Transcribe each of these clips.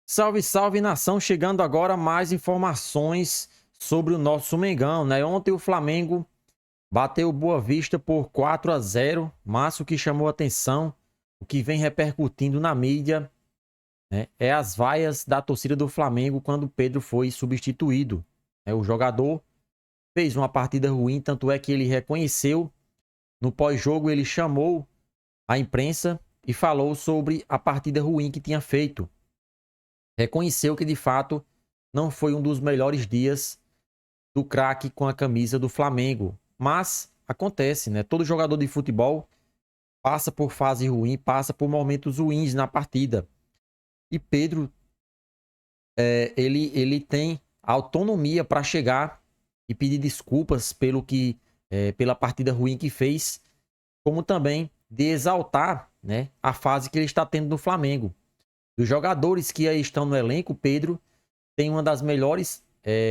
Salve, salve nação! Chegando agora mais informações sobre o nosso Mengão, né? Ontem o Flamengo bateu o Boa Vista por 4-0, mas o que chamou atenção, o que vem repercutindo na mídia, né, é as vaias da torcida do Flamengo quando o Pedro foi substituído. O jogador fez uma partida ruim, tanto é que ele reconheceu no pós-jogo, ele chamou a imprensa e falou sobre a partida ruim que tinha feito. Reconheceu que de fato não foi um dos melhores dias do craque com a camisa do Flamengo. Mas acontece, né? Todo jogador de futebol passa por fase ruim, passa por momentos ruins na partida. E Pedro, ele tem autonomia para chegar e pedir desculpas pela partida ruim que fez, como também de exaltar, né, a fase que ele está tendo no Flamengo. Dos jogadores que aí estão no elenco, Pedro tem uma das melhores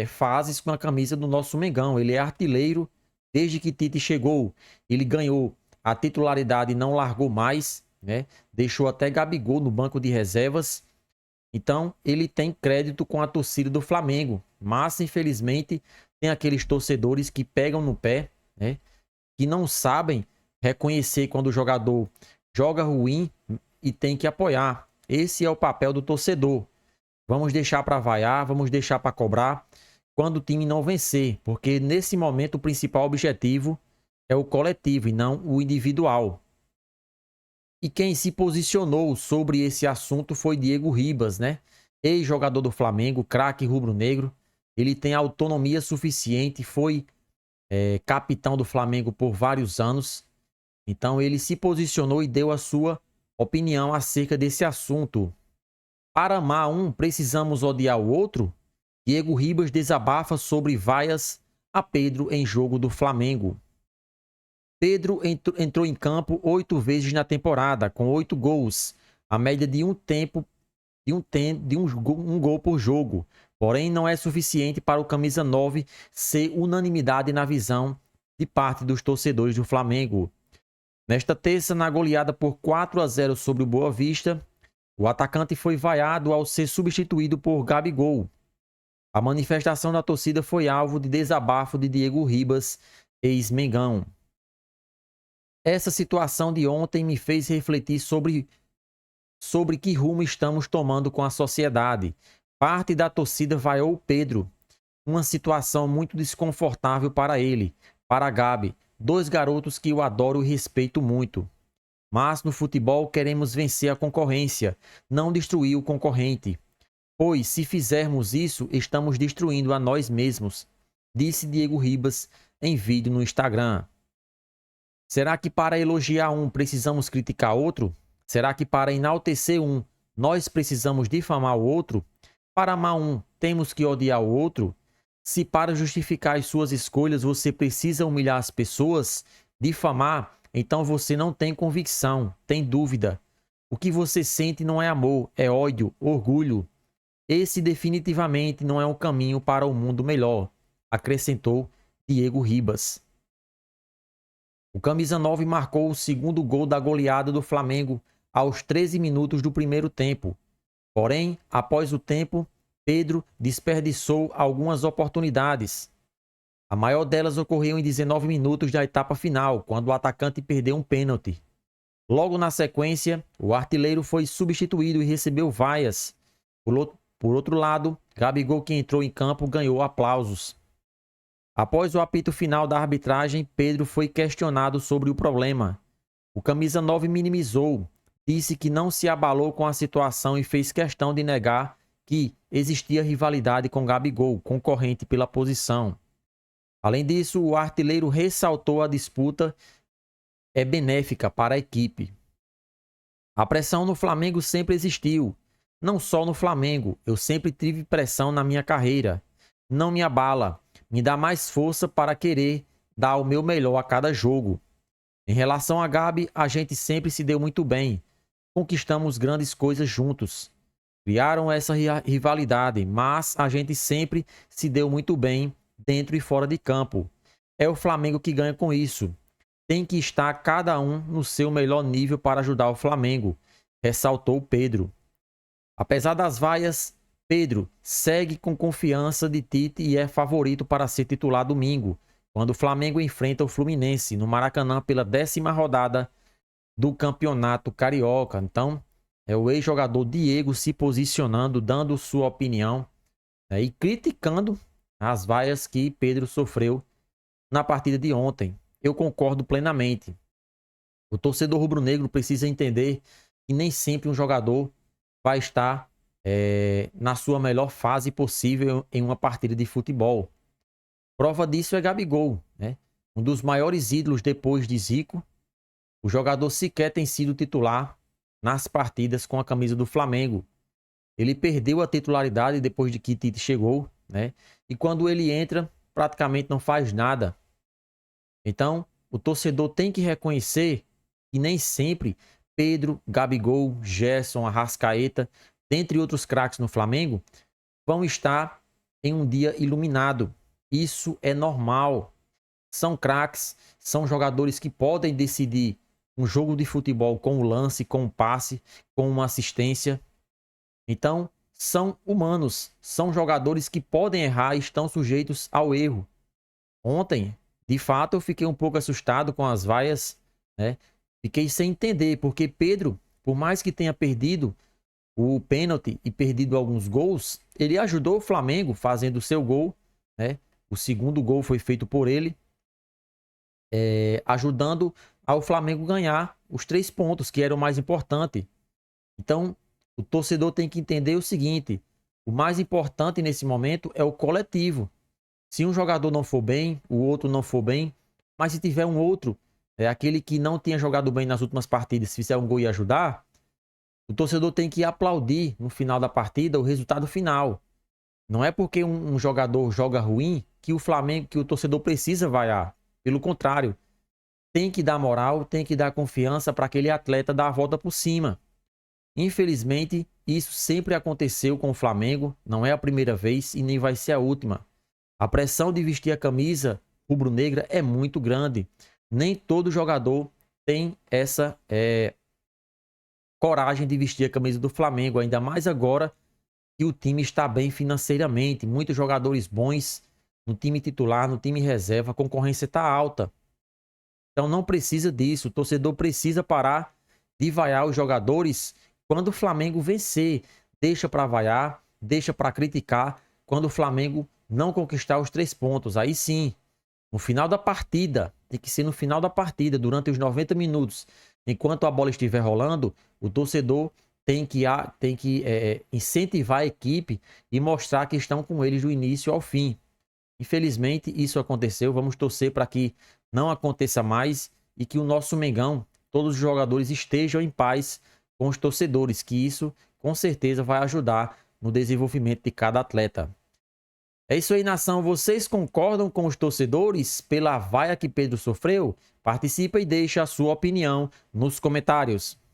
fases com a camisa do nosso Mengão. Ele é artilheiro desde que Tite chegou. Ele ganhou a titularidade e não largou mais, né? Deixou até Gabigol no banco de reservas. Então, ele tem crédito com a torcida do Flamengo. Mas, infelizmente, tem aqueles torcedores que pegam no pé, né? Que não sabem reconhecer quando o jogador joga ruim e tem que apoiar. Esse é o papel do torcedor. Vamos deixar para vaiar, vamos deixar para cobrar quando o time não vencer, porque nesse momento o principal objetivo é o coletivo e não o individual. E quem se posicionou sobre esse assunto foi Diego Ribas, né? Ex-jogador do Flamengo, craque rubro-negro. Ele tem autonomia suficiente, foi capitão do Flamengo por vários anos. Então ele se posicionou e deu a sua opinião acerca desse assunto. Para amar um, precisamos odiar o outro? Diego Ribas desabafa sobre vaias a Pedro em jogo do Flamengo. Pedro entrou em campo 8 vezes na temporada, com 8 gols, a média de um gol por jogo. Porém, não é suficiente para o camisa 9 ser unanimidade na visão de parte dos torcedores do Flamengo. Nesta terça, na goleada por 4-0 sobre o Boa Vista, o atacante foi vaiado ao ser substituído por Gabigol. A manifestação da torcida foi alvo de desabafo de Diego Ribas, ex-Mengão. Essa situação de ontem me fez refletir sobre que rumo estamos tomando com a sociedade. Parte da torcida vaiou Pedro, uma situação muito desconfortável para ele, para Gabi, dois garotos que eu adoro e respeito muito. Mas no futebol queremos vencer a concorrência, não destruir o concorrente. Pois, se fizermos isso, estamos destruindo a nós mesmos, disse Diego Ribas em vídeo no Instagram. Será que para elogiar um precisamos criticar outro? Será que para enaltecer um nós precisamos difamar o outro? Para amar um temos que odiar o outro? Se para justificar as suas escolhas você precisa humilhar as pessoas, difamar, então você não tem convicção, tem dúvida. O que você sente não é amor, é ódio, orgulho. Esse definitivamente não é um caminho para um mundo melhor, acrescentou Diego Ribas. O camisa 9 marcou o segundo gol da goleada do Flamengo aos 13 minutos do primeiro tempo. Porém, após o tempo, Pedro desperdiçou algumas oportunidades. A maior delas ocorreu em 19 minutos da etapa final, quando o atacante perdeu um pênalti. Logo na sequência, o artilheiro foi substituído e recebeu vaias. Por outro lado, Gabigol, que entrou em campo, ganhou aplausos. Após o apito final da arbitragem, Pedro foi questionado sobre o problema. O camisa 9 minimizou, disse que não se abalou com a situação e fez questão de negar que existia rivalidade com Gabigol, concorrente pela posição. Além disso, o artilheiro ressaltou a disputa é benéfica para a equipe. A pressão no Flamengo sempre existiu. Não só no Flamengo, eu sempre tive pressão na minha carreira. Não me abala, me dá mais força para querer dar o meu melhor a cada jogo. Em relação a Gabi, a gente sempre se deu muito bem. Conquistamos grandes coisas juntos. Criaram essa rivalidade, mas a gente sempre se deu muito bem dentro e fora de campo. É o Flamengo que ganha com isso. Tem que estar cada um no seu melhor nível para ajudar o Flamengo, ressaltou Pedro. Apesar das vaias, Pedro segue com confiança de Tite e é favorito para ser titular domingo, quando o Flamengo enfrenta o Fluminense no Maracanã pela 10ª rodada do Campeonato Carioca. Então, é o ex-jogador Diego se posicionando, dando sua opinião, né, e criticando as vaias que Pedro sofreu na partida de ontem. Eu concordo plenamente. O torcedor rubro-negro precisa entender que nem sempre um jogador vai estar na sua melhor fase possível em uma partida de futebol. Prova disso é Gabigol, né? Um dos maiores ídolos depois de Zico. O jogador sequer tem sido titular nas partidas com a camisa do Flamengo. Ele perdeu a titularidade depois de que Tite chegou, né? E quando ele entra, praticamente não faz nada. Então, o torcedor tem que reconhecer que nem sempre Pedro, Gabigol, Gerson, Arrascaeta, dentre outros craques no Flamengo, vão estar em um dia iluminado. Isso é normal. São craques, são jogadores que podem decidir um jogo de futebol com um lance, com um passe, com uma assistência. Então, são humanos, são jogadores que podem errar e estão sujeitos ao erro. Ontem, de fato, eu fiquei um pouco assustado com as vaias, né? Fiquei sem entender, porque Pedro, por mais que tenha perdido o pênalti e perdido alguns gols, ele ajudou o Flamengo fazendo o seu gol, né? O segundo gol foi feito por ele, ajudando ao Flamengo ganhar os 3 pontos, que era o mais importante. Então, o torcedor tem que entender o seguinte: o mais importante nesse momento é o coletivo. Se um jogador não for bem, o outro não for bem, mas se tiver um outro, aquele que não tinha jogado bem nas últimas partidas, se fizer um gol e ajudar, o torcedor tem que aplaudir no final da partida o resultado final. Não é porque um jogador joga ruim que o Flamengo, que o torcedor precisa vaiar. Pelo contrário, tem que dar moral, tem que dar confiança para aquele atleta dar a volta por cima. Infelizmente, isso sempre aconteceu com o Flamengo, não é a primeira vez e nem vai ser a última. A pressão de vestir a camisa rubro-negra é muito grande. Nem todo jogador tem essa coragem de vestir a camisa do Flamengo, ainda mais agora que o time está bem financeiramente. Muitos jogadores bons no time titular, no time reserva, a concorrência está alta. Então não precisa disso. O torcedor precisa parar de vaiar os jogadores quando o Flamengo vencer. Deixa para vaiar, deixa para criticar quando o Flamengo não conquistar os 3 pontos. Aí sim, no final da partida, tem que ser no final da partida, durante os 90 minutos, enquanto a bola estiver rolando, o torcedor tem que incentivar a equipe e mostrar que estão com eles do início ao fim. Infelizmente, isso aconteceu. Vamos torcer para que não aconteça mais e que o nosso Mengão, todos os jogadores estejam em paz com os torcedores, que isso com certeza vai ajudar no desenvolvimento de cada atleta. É isso aí, nação. Vocês concordam com os torcedores pela vaia que Pedro sofreu? Participa e deixa a sua opinião nos comentários.